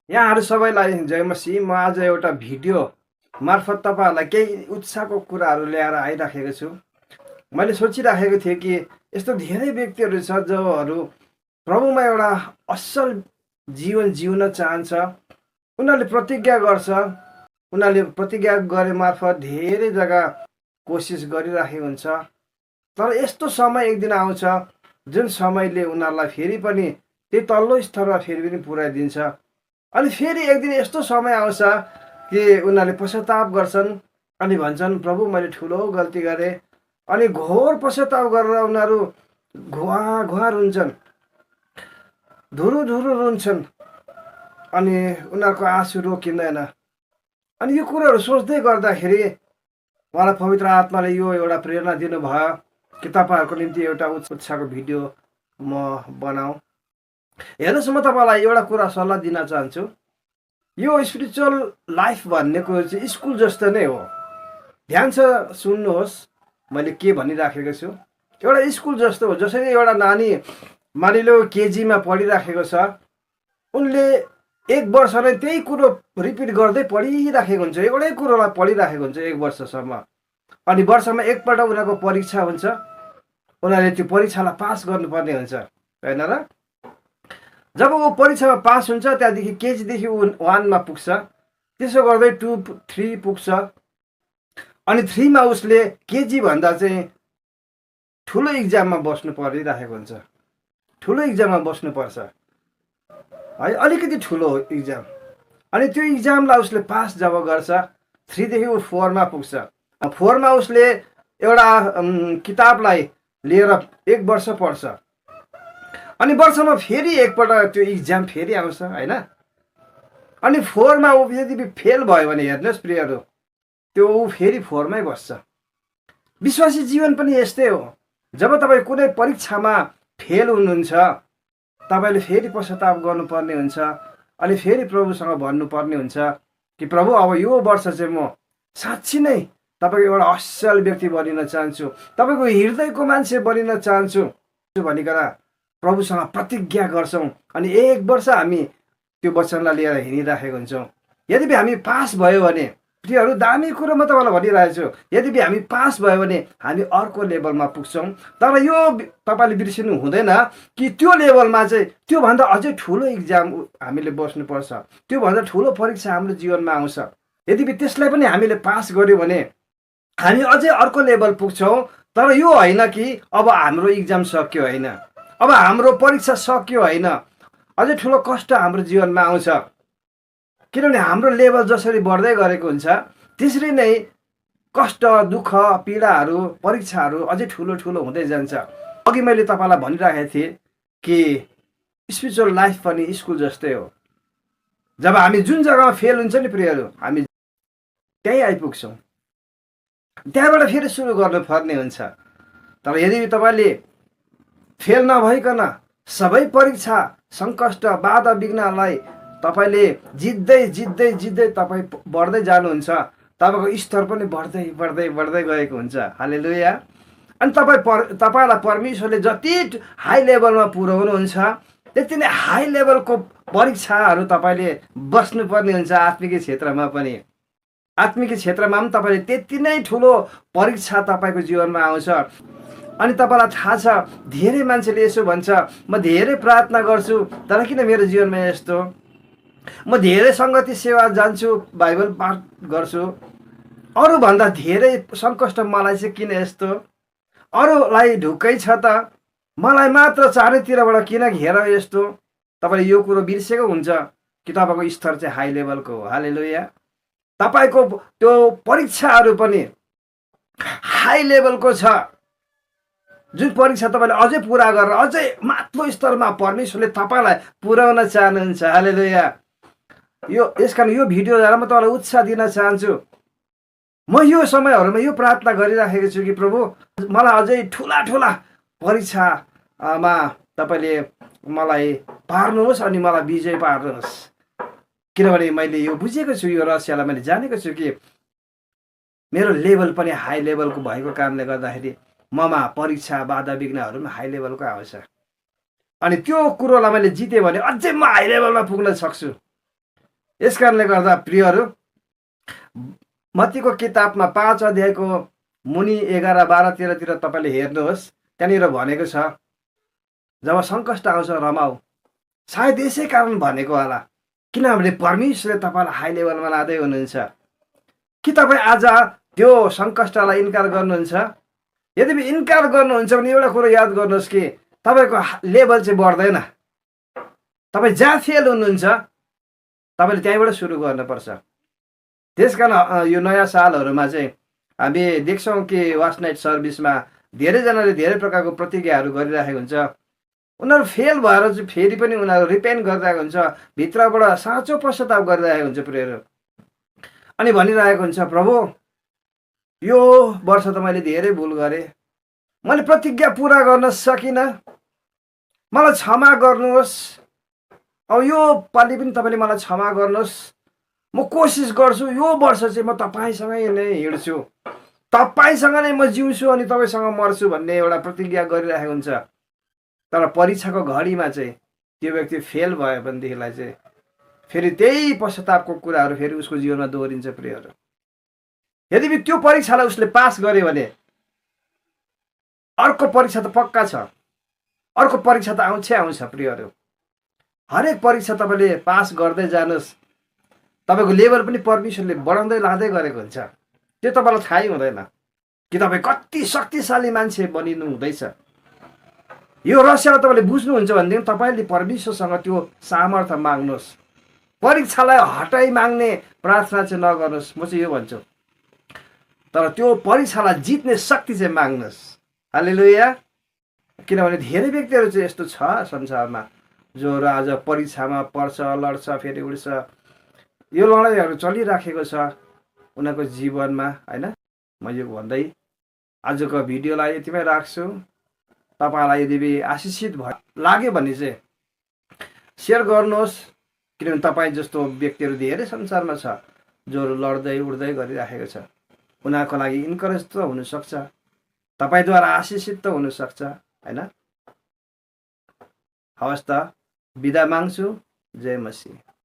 यहाँहरू सबैलाई जय मसी। म आज एउटा भिडियो मार्फत तपाईँहरूलाई केही उत्साहको कुराहरू ल्याएर आइराखेको छु। मैले सोचिराखेको थिएँ कि यस्तो धेरै व्यक्तिहरू छ जोहरू प्रभुमा एउटा असल जीवन जिउन चाहन्छ। उनीहरूले प्रतिज्ञा गर्छ, उनीहरूले प्रतिज्ञा गरे मार्फत धेरै जग्गा कोसिस गरिराखेको हुन्छ। तर यस्तो समय एक दिन आउँछ जुन समयले उनीहरूलाई फेरि पनि त्यही तल्लो स्तरमा फेरि पनि पुऱ्याइदिन्छ। अनि फेरि एक दिन यस्तो समय आउँछ कि उनीहरूले पश्चाताप गर्छन् अनि भन्छन्, प्रभु मैले ठुलो गल्ती गरेँ। अनि घोर पश्चाताप गरेर उनीहरू घुवा घुवा रुन्छन्, धुरु धुरु रुन्छन् अनि उनीहरूको आँसु रोकिँदैन। अनि यो कुराहरू सोच्दै गर्दाखेरि मलाई पवित्र आत्माले यो एउटा प्रेरणा दिनुभयो कि तपाईँहरूको निम्ति एउटा उत्साहको भिडियो म बनाऊ। हेर्नुहोस्, म तपाईँलाई एउटा कुरा सल्लाह दिन चाहन्छु। यो स्पिरिचुअल लाइफ भन्नेको चाहिँ स्कुल जस्तो नै हो। ध्यान छ सुन्नुहोस्, मैले के भनिराखेको छु। एउटा स्कुल जस्तो हो। जसरी एउटा नानी मानिलो केजीमा पढिराखेको छ, उनले एक वर्ष नै त्यही कुरो रिपिट गर्दै पढिराखेको हुन्छ, एउटै कुरोलाई पढिराखेको हुन्छ एक वर्षसम्म। अनि वर्षमा एकपल्ट उनीहरूको परीक्षा हुन्छ, उनीहरूले त्यो परीक्षालाई पास गर्नुपर्ने हुन्छ, होइन र? जब ऊ परीक्षामा पास हुन्छ त्यहाँदेखि केजीदेखि ऊ 1मा पुग्छ, त्यसो गर्दै 2, 3 पुग्छ। अनि 3मा उसले केजी भन्दा चाहिँ ठुलो इक्जाममा बस्नु परिरहेको हुन्छ, ठुलो इक्जाममा बस्नुपर्छ है, अलिकति ठुलो इक्जाम। अनि त्यो इक्जामलाई उसले पास जब गर्छ 3देखि ऊ 4मा पुग्छ। 4मा उसले एउटा किताबलाई लिएर 1 वर्ष पढ्छ। अनि वर्षमा फेरि एकपल्ट त्यो इक्जाम फेरि आउँछ, होइन? अनि 4मा ऊ यदि फेल भयो भने हेर्नुहोस् प्रियहरू, त्यो ऊ फेरि 4मै बस्छ। विश्वासी जीवन पनि यस्तै हो। जब तपाईँ कुनै परीक्षामा फेल हुनुहुन्छ, तपाईँले फेरि पश्चाताप गर्नुपर्ने हुन्छ। अनि फेरि प्रभुसँग भन्नुपर्ने हुन्छ कि प्रभु अब यो वर्ष चाहिँ म साँच्ची नै तपाईँको एउटा असल व्यक्ति बनिन चाहन्छु, तपाईँको हृदयको मान्छे बनिन चाहन्छु भनिकन प्रभुसँग प्रतिज्ञा गर्छौँ। अनि 1 वर्ष हामी त्यो वचनलाई लिएर हिँडिराखेको हुन्छौँ। यदि हामी पास भयो भने, प्रियहरू दामी कुरो म तपाईँलाई भनिरहेको छु, यदि हामी पास भयो भने हामी अर्को लेभलमा पुग्छौँ। तर यो तपाईँले बिर्सिनु हुँदैन कि त्यो लेभलमा चाहिँ त्योभन्दा अझै ठुलो इक्जाम हामीले बस्नुपर्छ, त्योभन्दा ठुलो परीक्षा हाम्रो जीवनमा आउँछ। यदि त्यसलाई पनि हामीले पास गर्यो भने हामी अझै अर्को लेभल पुग्छौँ। तर यो होइन कि अब हाम्रो इक्जाम सक्यो, होइन, अब हाम्रो परीक्षा सक्यो, होइन, अझै ठुलो कष्ट हाम्रो जीवनमा आउँछ। किनभने हाम्रो लेभल जसरी बढ्दै गरेको हुन्छ त्यसरी नै कष्ट, दुःख, पीडाहरू, परीक्षाहरू अझै ठुलो ठुलो हुँदै जान्छ। अघि मैले तपाईँलाई भनिराखेको थिएँ कि स्पिरिचुअल लाइफ पनि स्कुल जस्तै हो। जब हामी जुन जग्गामा फेल हुन्छ नि प्रियहरू, हामी त्यहीँ आइपुग्छौँ, त्यहाँबाट फेरि सुरु गर्नुपर्ने हुन्छ। तर यदि तपाईँले फेल नभइकन सबै परीक्षा, सङ्कष्ट, बाधा विघ्नलाई तपाईँले जित्दै जित्दै जित्दै तपाईँ बढ्दै जानुहुन्छ, तपाईँको स्तर पनि बढ्दै बढ्दै बढ्दै गएको हुन्छ। हालेलुया। अनि तपाईँलाई परमेश्वरले जति हाई लेभलमा पुर्याउनुहुन्छ त्यति नै हाई लेभलको परीक्षाहरू तपाईँले बस्नुपर्ने हुन्छ। आत्मिक क्षेत्रमा पनि, आत्मिक क्षेत्रमा पनि तपाईँले त्यति नै ठुलो परीक्षा तपाईँको जीवनमा आउँछ। अनि तपाईँलाई थाहा छ, धेरै मान्छेले यसो भन्छ, म धेरै प्रार्थना गर्छु तर किन मेरो जीवनमा यस्तो, म धेरै सङ्गति सेवा जान्छु, बाइबल पाठ गर्छु, अरूभन्दा धेरै सङ्कष्ट मलाई चाहिँ किन यस्तो, अरूलाई ढुक्कै छ त मलाई मात्र चारैतिरबाट किन घेर यस्तो। तपाईँले यो कुरो बिर्सेको हुन्छ कि तपाईँको स्तर चाहिँ हाई लेभलको हो। हालेलुया। तपाईँको त्यो परीक्षाहरू पनि हाई लेभलको छ। जुन परीक्षा तपाईँले अझै पुरा गरेर अझै माथिल्लो स्तरमा परमेश्वरले तपाईँलाई पुर्याउन चाहनुहुन्छ। हालेलुया। यसकारण यो भिडियोद्वारा म तपाईँलाई उत्साह दिन चाहन्छु। म यो समयहरूमा यो प्रार्थना गरिराखेको छु कि प्रभु मलाई अझै ठुला ठुला परीक्षामा तपाईँले मलाई पार्नुहोस् अनि मलाई विजय पार्नुहोस्। किनभने मैले यो बुझेको छु, यो रहस्यलाई मैले जानेको छु कि मेरो लेभल पनि हाई लेभलको भएको कारणले गर्दाखेरि ममा परीक्षा, बाधा विघ्नहरू पनि हाई लेभलको आउँछ। अनि त्यो कुरोलाई मैले जितेँ भने अझै म हाई लेभलमा पुग्न सक्छु। यस कारणले गर्दा प्रियहरू, मत्तीको किताबमा 5 अध्यायको मुनि 11, 12, 13तिर तपाईँले हेर्नुहोस्। त्यहाँनिर भनेको छ, जब सङ्कष्ट आउँछ रमाऊ। सायद यसै कारण भनेको होला, किनभने परमेश्वरले तपाईँलाई हाई लेभलमा लाँदै हुनुहुन्छ। कि तपाईँ आज त्यो सङ्कष्टलाई इन्कार गर्नुहुन्छ? यदि इन्कार गर्नुहुन्छ भने एउटा कुरो याद गर्नुहोस् कि तपाईँको लेभल चाहिँ बढ्दैन। तपाईँ जहाँ फेल हुनुहुन्छ तपाईँले त्यहीँबाट सुरु गर्नुपर्छ। त्यस कारण यो नयाँ सालहरूमा चाहिँ हामी देख्छौँ कि वाच नाइट सर्भिसमा धेरैजनाले धेरै प्रकारको प्रतिज्ञाहरू गरिराखेको हुन्छ। उनीहरू फेल भएर चाहिँ फेरि पनि उनीहरू रिपेन्ट गरिरहेको हुन्छ, भित्रबाट साँचो पश्चाताप गरिरहेको हुन्छ प्रियहरू। अनि भनिरहेको हुन्छ, प्रभु यो वर्ष त मैले धेरै भुल गरेँ, मैले प्रतिज्ञा पुरा गर्न सकिनँ, मलाई क्षमा गर्नुहोस्। अब यो पालि पनि तपाईँले मलाई क्षमा गर्नुहोस्। म कोसिस गर्छु यो वर्ष चाहिँ म तपाईँसँगै नै हिँड्छु, तपाईँसँग नै म जिउँछु अनि तपाईँसँग मर्छु भन्ने एउटा प्रतिज्ञा गरिरहेको हुन्छ। तर परीक्षाको घडीमा चाहिँ त्यो व्यक्ति फेल भयो भनेदेखिलाई चाहिँ फेरि त्यही पश्चातापको कुराहरू फेरि उसको जीवनमा दोहोरिन्छ प्रियहरू। यदि त्यो परीक्षालाई उसले पास गर्यो भने अर्को परीक्षा त पक्का छ, अर्को परीक्षा त आउँछ प्रियहरू। हरेक परीक्षा तपाईँले पास गर्दै जानुहोस्, तपाईँको लेभल पनि परमेश्वरले बढाउँदै लाँदै गरेको हुन्छ। त्यो तपाईँलाई थाहै हुँदैन कि तपाईँ कति शक्तिशाली मान्छे बनिनु हुँदैछ। यो रहस्यलाई तपाईँले बुझ्नुहुन्छ भनेदेखि तपाईँले परमेश्वरसँग त्यो सामर्थ्य माग्नुहोस्। परीक्षालाई हटाइ माग्ने प्रार्थना चाहिँ नगर्नुहोस्, म चाहिँ यो भन्छु। तर त्यो परीक्षालाई जित्ने शक्ति चाहिँ माग्नुहोस्। हालेलुया। किनभने धेरै व्यक्तिहरू चाहिँ यस्तो छ संसारमा जो आज परीक्षामा पर्छ, लड्छ, फेरि उड्छ। यो लडाइँहरू चलिराखेको छ उनीहरूको जीवनमा, होइन। म यो भन्दै आजको भिडियोलाई यतिमै राख्छु। तपाईँलाई यदि आशिषित लाग्यो भने चाहिँ सेयर गर्नुहोस्, किनभने तपाईँ जस्तो व्यक्तिहरू धेरै संसारमा छ जो लड्दै उड्दै गरिराखेको छ। उनीहरूको लागि इन्करेज त हुनसक्छ, तपाईँद्वारा आशिषित त हुनसक्छ, होइन। हवस् त, बिदा माग्छु। जय मसीह।